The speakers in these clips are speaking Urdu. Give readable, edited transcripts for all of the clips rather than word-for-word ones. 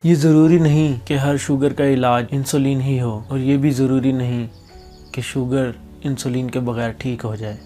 یہ ضروری نہیں کہ ہر شوگر کا علاج انسولین ہی ہو، اور یہ بھی ضروری نہیں کہ شوگر انسولین کے بغیر ٹھیک ہو جائے۔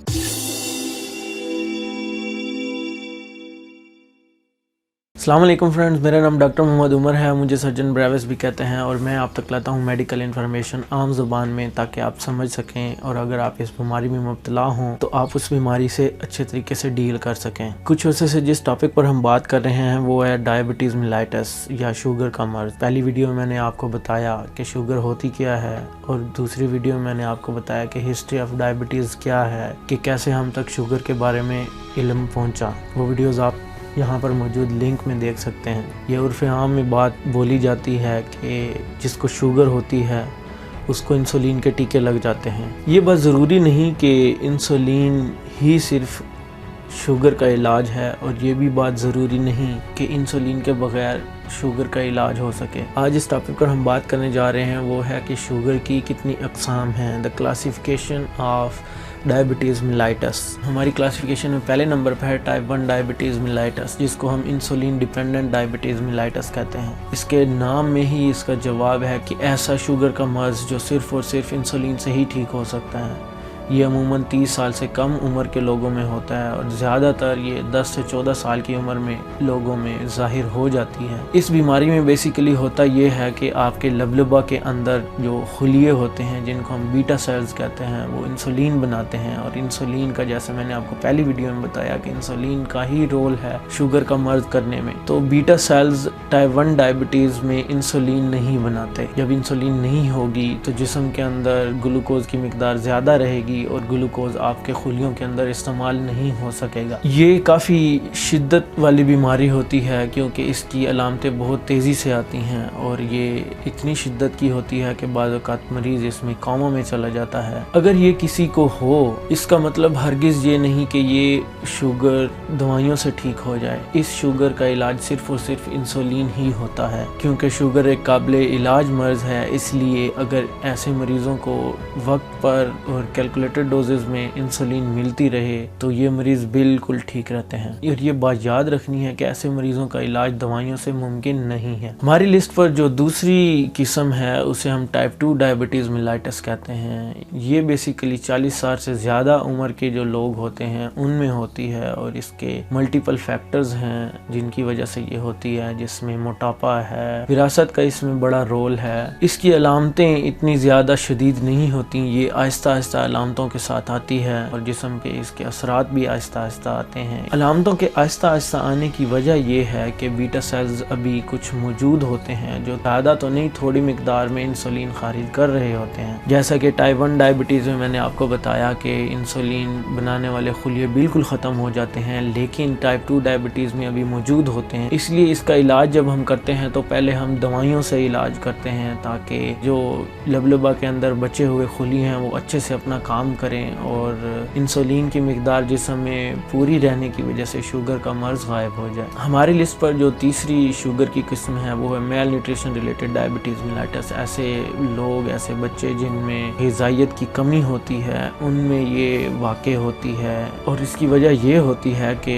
السلام علیکم فرینڈز، میرا نام ڈاکٹر محمد عمر ہے، مجھے سرجن بریوس بھی کہتے ہیں، اور میں آپ تک لاتا ہوں میڈیکل انفارمیشن عام زبان میں تاکہ آپ سمجھ سکیں، اور اگر آپ اس بیماری میں مبتلا ہوں تو آپ اس بیماری سے اچھے طریقے سے ڈیل کر سکیں۔ کچھ عرصے سے جس ٹاپک پر ہم بات کر رہے ہیں وہ ہے ڈائبٹیز میلائٹس یا شوگر کا مرض۔ پہلی ویڈیو میں نے آپ کو بتایا کہ شوگر ہوتی کیا ہے، اور دوسری ویڈیو میں نے آپ کو بتایا کہ ہسٹری آف ڈائبٹیز کیا ہے، کہ کیسے ہم تک شوگر کے بارے میں علم پہنچا۔ وہ ویڈیوز آپ یہاں پر موجود لنک میں دیکھ سکتے ہیں۔ یہ عرف عام میں بات بولی جاتی ہے کہ جس کو شوگر ہوتی ہے اس کو انسولین کے ٹیکے لگ جاتے ہیں۔ یہ بات ضروری نہیں کہ انسولین ہی صرف شوگر کا علاج ہے، اور یہ بھی بات ضروری نہیں کہ انسولین کے بغیر شوگر کا علاج ہو سکے۔ آج اس ٹاپک پر ہم بات کرنے جا رہے ہیں وہ ہے کہ شوگر کی کتنی اقسام ہیں، دا کلاسیفیکیشن آف ڈائبٹیز میلائٹس۔ ہماری کلاسیفیکیشن میں پہلے نمبر پہ ہے ٹائپ 1 ڈائبٹیز میلائٹس، جس کو ہم انسولین ڈیپینڈنٹ ڈائبٹیز میلائٹس کہتے ہیں۔ اس کے نام میں ہی اس کا جواب ہے کہ ایسا شوگر کا مرض جو صرف اور صرف انسولین سے ہی ٹھیک ہو سکتا ہے۔ یہ عموماً 30 سال سے کم عمر کے لوگوں میں ہوتا ہے، اور زیادہ تر یہ 10 سے 14 سال کی عمر میں لوگوں میں ظاہر ہو جاتی ہے۔ اس بیماری میں بیسیکلی ہوتا یہ ہے کہ آپ کے لبلبہ کے اندر جو خلیے ہوتے ہیں جن کو ہم بیٹا سیلز کہتے ہیں، وہ انسولین بناتے ہیں، اور انسولین کا جیسے میں نے آپ کو پہلی ویڈیو میں بتایا کہ انسولین کا ہی رول ہے شوگر کا مرض کرنے میں۔ تو بیٹا سیلز ٹائپ 1 ڈائبٹیز میں انسولین نہیں بناتے۔ جب انسولین نہیں ہوگی تو جسم کے اندر گلوکوز کی مقدار زیادہ رہے گی، اور گلوکوز آپ کے خلیوں کے اندر استعمال نہیں ہو سکے گا۔ یہ کافی شدت والی بیماری ہوتی ہے کیونکہ اس کی علامتیں بہت تیزی سے آتی ہیں، اور یہ اتنی شدت کی ہوتی ہے کہ بعض اوقات مریض اس میں کوما میں چلا جاتا ہے۔ اگر یہ کسی کو ہو، اس کا مطلب ہرگز یہ نہیں کہ یہ شوگر دوائیوں سے ٹھیک ہو جائے۔ اس شوگر کا علاج صرف اور صرف انسولین ہی ہوتا ہے، کیونکہ شوگر ایک قابل علاج مرض ہے۔ اس لیے اگر ایسے مریضوں کو وقت پر اور کیلکولیٹڈ ڈوزز میں انسولین ملتی رہے تو یہ مریض بالکل ٹھیک رہتے ہیں، اور یہ بات یاد رکھنی ہے کہ ایسے مریضوں کا علاج دوائیوں سے ممکن نہیں ہے۔ ہماری لسٹ پر جو دوسری قسم ہے اسے ہم ٹائپ 2 ڈائبٹیز میلائٹس کہتے ہیں۔ یہ بیسیکلی 40 سال سے زیادہ عمر کے جو لوگ ہوتے ہیں ان میں ہوتی ہے، اور اس کے ملٹیپل فیکٹرز ہیں جن کی وجہ سے یہ ہوتی ہے، جس میں موٹاپا ہے، وراثت کا اس میں بڑا رول ہے۔ اس کی علامتیں اتنی زیادہ شدید نہیں ہوتی، یہ آہستہ آہستہ علامتوں کے ساتھ آتی ہے، اور جسم کے اس کے اثرات بھی آہستہ آہستہ آتے ہیں۔ علامتوں کے آہستہ آہستہ آنے کی وجہ یہ ہے کہ بیٹا سیلز ابھی کچھ موجود ہوتے ہیں جو زیادہ تو نہیں، تھوڑی مقدار میں انسولین خارج کر رہے ہوتے ہیں۔ جیسا کہ ٹائپ 1 ڈائبٹیز میں نے آپ کو بتایا کہ انسولین بنانے والے خلیے بالکل ختم ہو جاتے ہیں، لیکن ٹائپ 2 ڈائبٹیز میں ابھی موجود ہوتے ہیں۔ اس لیے اس کا علاج جب ہم کرتے ہیں تو پہلے ہم دوائیوں سے علاج کرتے ہیں تاکہ جو لبلبہ کے اندر بچے ہوئے خلی ہیں وہ اچھے سے اپنا کام کریں، اور انسولین کی مقدار جسم میں پوری رہنے کی وجہ سے شوگر کا مرض غائب ہو جائے۔ ہماری لسٹ پر جو تیسری شوگر کی قسم ہے وہ ہے میل نیوٹریشن ریلیٹڈ ڈائبٹیز میلائٹس۔ ایسے لوگ، ایسے بچے جن میں غذائیت کی کمی ہوتی ہے، ان میں یہ واقع ہوتی ہے، اور اس کی وجہ یہ ہوتی ہے کہ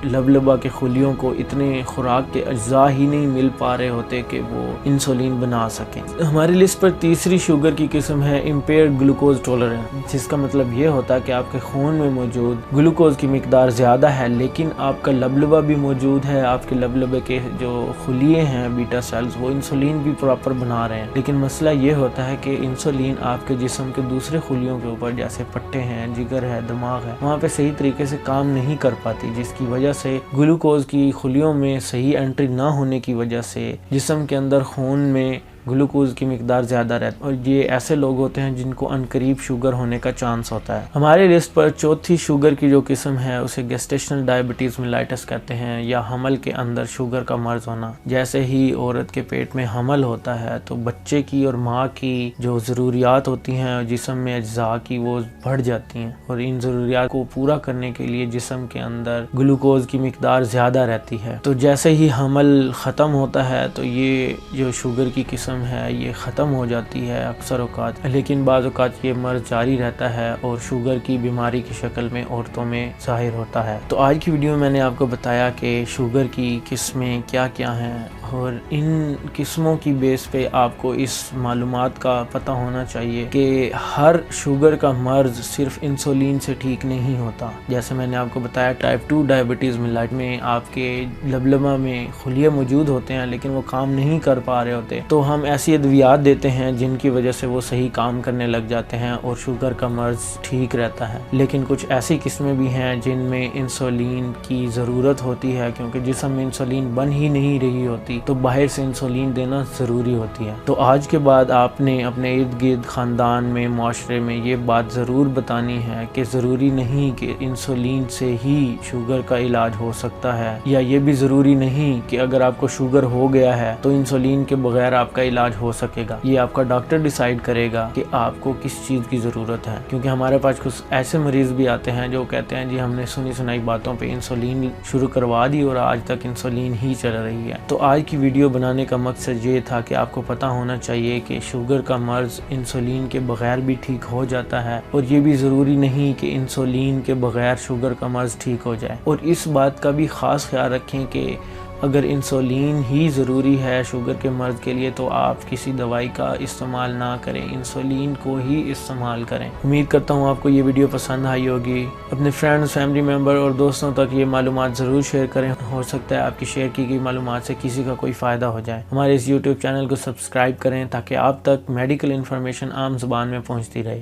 لبلبہ کے خلیوں کو اتنے خوراک کے اجزاء ہی نہیں مل پا رہے ہوتے کہ وہ انسولین بنا سکیں۔ ہماری لسٹ پر تیسری شوگر کی قسم ہے امپیئرڈ گلوکوز ٹولرنس، جس کا مطلب یہ ہوتا ہے کہ آپ کے خون میں موجود گلوکوز کی مقدار زیادہ ہے، لیکن آپ کا لبلبہ بھی موجود ہے، آپ کے لبلبے کے جو خلیے ہیں بیٹا سیلز وہ انسولین بھی پراپر بنا رہے ہیں، لیکن مسئلہ یہ ہوتا ہے کہ انسولین آپ کے جسم کے دوسرے خلیوں کے اوپر، جیسے پٹھے ہیں، جگر ہے، دماغ ہے، وہاں پہ صحیح طریقے سے کام نہیں کر پاتی، جس کی وجہ سے گلوکوز کی خلیوں میں صحیح انٹری نہ ہونے کی وجہ سے جسم کے اندر خون میں گلوکوز کی مقدار زیادہ رہتی ہے، اور یہ ایسے لوگ ہوتے ہیں جن کو عنقریب شوگر ہونے کا چانس ہوتا ہے۔ ہمارے لسٹ پر چوتھی شوگر کی جو قسم ہے اسے گیسٹیشنل ڈائبٹیز میلائٹس کہتے ہیں، یا حمل کے اندر شوگر کا مرض ہونا۔ جیسے ہی عورت کے پیٹ میں حمل ہوتا ہے تو بچے کی اور ماں کی جو ضروریات ہوتی ہیں جسم میں اجزاء کی، وہ بڑھ جاتی ہیں، اور ان ضروریات کو پورا کرنے کے لیے جسم کے اندر گلوکوز کی مقدار زیادہ رہتی ہے۔ تو جیسے ہی حمل ختم ہوتا ہے تو یہ جو شوگر کی قسم ہے یہ ختم ہو جاتی ہے اکثر اوقات، لیکن بعض اوقات یہ مرض جاری رہتا ہے اور شوگر کی بیماری کی شکل میں عورتوں میں ظاہر ہوتا ہے۔ تو آج کی ویڈیو میں نے آپ کو بتایا کہ شوگر کی قسمیں کیا کیا ہیں، اور ان قسموں کی بیس پہ آپ کو اس معلومات کا پتہ ہونا چاہیے کہ ہر شوگر کا مرض صرف انسولین سے ٹھیک نہیں ہوتا. جیسے میں نے آپ کو بتایا ٹائپ 2 ڈائبٹیز میں آپ کے لبلبہ میں خلیے موجود ہوتے ہیں لیکن وہ کام نہیں کر پا رہے ہوتے، تو ہم ایسی ادویات دیتے ہیں جن کی وجہ سے وہ صحیح کام کرنے لگ جاتے ہیں اور شوگر کا مرض ٹھیک رہتا ہے. لیکن کچھ ایسی قسمیں بھی ہیں جن میں انسولین کی ضرورت ہوتی ہے، کیونکہ جسم میں انسولین بن ہی نہیں رہی ہوتی تو باہر سے انسولین دینا ضروری ہوتی ہے. تو آج کے بعد آپ نے اپنے ارد گرد خاندان میں، معاشرے میں یہ بات ضرور بتانی ہے کہ ضروری نہیں کہ انسولین سے ہی شوگر کا علاج ہو سکتا ہے، یا یہ بھی ضروری نہیں کہ اگر آپ کو شوگر ہو گیا ہے تو انسولین کے بغیر آپ کا علاج ہو سکے گا. یہ آپ کا ڈاکٹر ڈیسائیڈ کرے گا کہ آپ کو کس چیز کی ضرورت ہے. کیونکہ ہمارے پاس کچھ ایسے مریض بھی آتے ہیں جو کہتے ہیں جی ہم نے سنی سنائی باتوں پہ انسولین شروع کروا دی اور آج تک انسولین ہی چل رہی ہے. تو آج کی ویڈیو بنانے کا مقصد یہ تھا کہ آپ کو پتہ ہونا چاہیے کہ شوگر کا مرض انسولین کے بغیر بھی ٹھیک ہو جاتا ہے، اور یہ بھی ضروری نہیں کہ انسولین کے بغیر شوگر کا مرض ٹھیک ہو جائے. اور اس بات کا بھی خاص خیال رکھیں کہ اگر انسولین ہی ضروری ہے شوگر کے مرض کے لیے تو آپ کسی دوائی کا استعمال نہ کریں، انسولین کو ہی استعمال کریں. امید کرتا ہوں آپ کو یہ ویڈیو پسند آئی ہوگی. اپنے فرینڈز، فیملی ممبر اور دوستوں تک یہ معلومات ضرور شیئر کریں. ہو سکتا ہے آپ کی شیئر کی گئی معلومات سے کسی کا کوئی فائدہ ہو جائے. ہمارے اس یوٹیوب چینل کو سبسکرائب کریں تاکہ آپ تک میڈیکل انفارمیشن عام زبان میں پہنچتی رہے.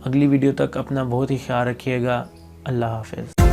اگلی ویڈیو تک اپنا بہت ہی خیال رکھیے گا. اللہ حافظ.